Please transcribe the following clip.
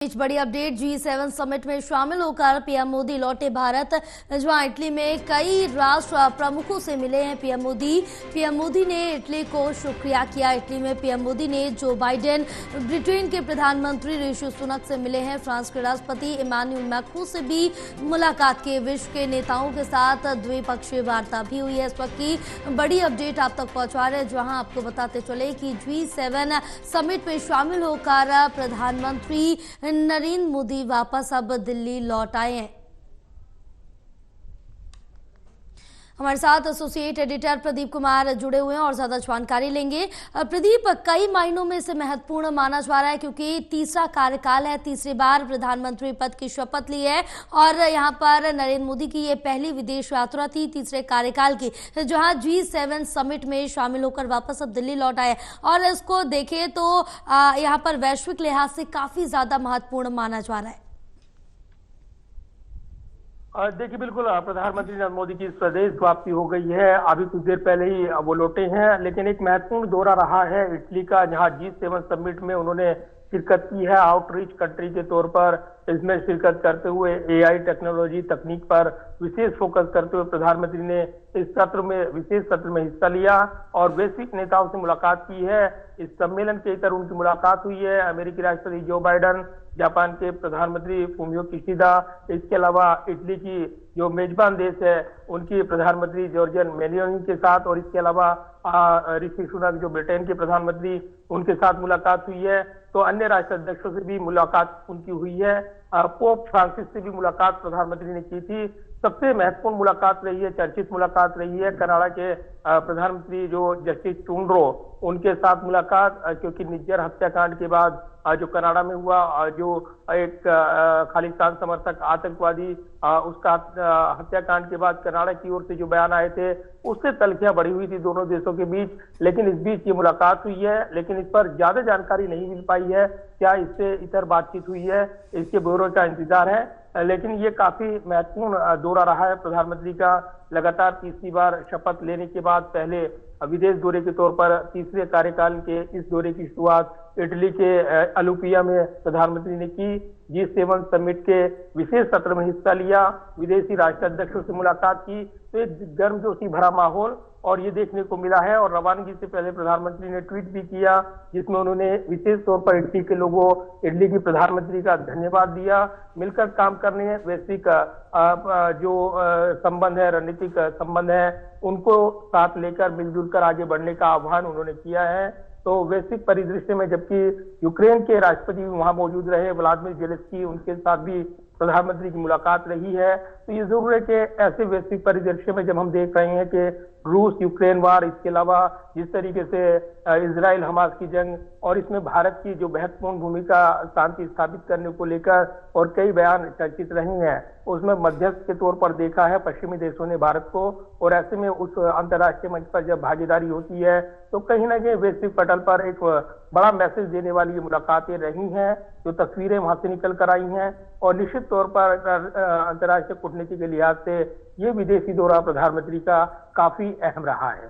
इस बड़ी update G7 summit में शामिल होकर पीएम मोदी लौटे भारत, जहां इटली में कई राष्ट्र प्रमुखों से मिले हैं पीएम मोदी ने इटली को शुक्रिया किया। इटली में पीएम मोदी ने जो बाइडेन, ब्रिटेन के प्रधानमंत्री ऋषि सुनक से मिले हैं। फ्रांस के राष्ट्रपति इमानुएल मैक्रों से भी मुलाकात की। विश्व के नेताओं के साथ द्विपक्षीय वार्ता भी हुई है। इस वक्त की बड़ी अपडेट आप तक पहुंचा रहे हैं, जहां आपको बताते चले कि G7 समिट में शामिल होकर प्रधानमंत्री नरेंद्र मोदी वापस अब दिल्ली लौट आए हैं। हमारे साथ एसोसिएट एडिटर प्रदीप कुमार जुड़े हुए हैं और ज्यादा जानकारी लेंगे। प्रदीप, कई मायनों में इसे महत्वपूर्ण माना जा रहा है क्योंकि तीसरा कार्यकाल है, तीसरी बार प्रधानमंत्री पद की शपथ ली है और यहाँ पर नरेंद्र मोदी की ये पहली विदेश यात्रा थी तीसरे कार्यकाल की, जहां G7 समिट में शामिल होकर वापस अब दिल्ली लौट आए और इसको देखें तो यहाँ पर वैश्विक लिहाज से काफी ज्यादा महत्वपूर्ण माना जा रहा है। देखिए, बिल्कुल प्रधानमंत्री नरेंद्र मोदी की स्वदेश वापसी हो गई है। अभी कुछ देर पहले ही वो लौटे हैं, लेकिन एक महत्वपूर्ण दौरा रहा है इटली का, जहां G7 समिट में उन्होंने शिरकत की है आउटरीच कंट्री के तौर पर। इसमें शिरकत करते हुए AI टेक्नोलॉजी तकनीक पर विशेष फोकस करते हुए प्रधानमंत्री ने इस विशेष सत्र में हिस्सा लिया और वैश्विक नेताओं से मुलाकात की है। इस सम्मेलन के इतर उनकी मुलाकात हुई है अमेरिकी राष्ट्रपति जो बाइडेन, जापान के प्रधानमंत्री फूमियो किशिदा, इसके अलावा इटली की जो मेजबान देश है उनकी प्रधानमंत्री जॉर्जिया मेलोनी के साथ, और इसके अलावा ऋषि सुनक जो ब्रिटेन के प्रधानमंत्री, उनके साथ मुलाकात हुई है। तो अन्य राष्ट्राध्यक्षों से भी मुलाकात उनकी हुई है। पोप फ्रांसिस से भी मुलाकात प्रधानमंत्री ने की थी। सबसे महत्वपूर्ण मुलाकात रही है, चर्चित मुलाकात रही है कनाडा के प्रधानमंत्री जो जस्टिस ट्रूडो, उनके साथ मुलाकात, क्योंकि निज्जर हत्याकांड के बाद जो कनाडा में हुआ, जो एक खालिस्तान समर्थक आतंकवादी उसका हत्याकांड के बाद कनाडा की ओर से जो बयान आए थे, उससे तल्खियां बढ़ी हुई थी दोनों देशों के बीच। लेकिन इस बीच ये मुलाकात हुई है, लेकिन इस पर ज्यादा जानकारी नहीं मिल पाई है। क्या इससे इतर बातचीत हुई है, इसके ब्यौरे का इंतजार है। लेकिन ये काफी महत्वपूर्ण दौरा रहा है प्रधानमंत्री का। लगातार तीसरी बार शपथ लेने के बाद पहले विदेश दौरे के तौर पर तीसरे कार्यकाल के इस दौरे की शुरुआत इटली के अलुपिया में प्रधानमंत्री ने की। G7 समिट के विशेष सत्र में हिस्सा लिया, विदेशी राष्ट्राध्यक्षों से मुलाकात की। तो एक गर्मजोशी भरा माहौल और ये देखने को मिला है। और रवानगी से पहले प्रधानमंत्री ने ट्वीट भी किया, जिसमें उन्होंने विशेष तौर पर इटली के लोगों, इटली की प्रधानमंत्री का धन्यवाद दिया। मिलकर काम करने, वैश्विक जो संबंध है, रणनीतिक संबंध है, उनको साथ लेकर मिलजुल कर आगे बढ़ने का आह्वान उन्होंने किया है। तो वैश्विक परिदृश्य में जबकि यूक्रेन के राष्ट्रपति भी वहां मौजूद रहे, व्लादिमीर ज़ेलेंस्की, उनके साथ भी प्रधानमंत्री की मुलाकात रही है। तो ये जरूर है कि ऐसे वैश्विक परिदृश्य में जब हम देख रहे हैं कि रूस यूक्रेन वार, इसके अलावा जिस तरीके से इजराइल हमास की जंग, और इसमें भारत की जो महत्वपूर्ण भूमिका शांति स्थापित करने को लेकर और कई बयान चर्चित रही हैं, उसमें मध्यस्थ के तौर पर देखा है पश्चिमी देशों ने भारत को। और ऐसे में उस अंतर्राष्ट्रीय मंच पर जब भागीदारी होती है तो कहीं ना कहीं वैश्विक पटल पर एक बड़ा मैसेज देने वाली ये मुलाकातें रही हैं, जो तस्वीरें वहां से निकल कर आई हैं। और निश्चित तौर पर अंतर्राष्ट्रीय कूटनीति के लिहाज से ये विदेशी दौरा प्रधानमंत्री का काफी अहम रहा है।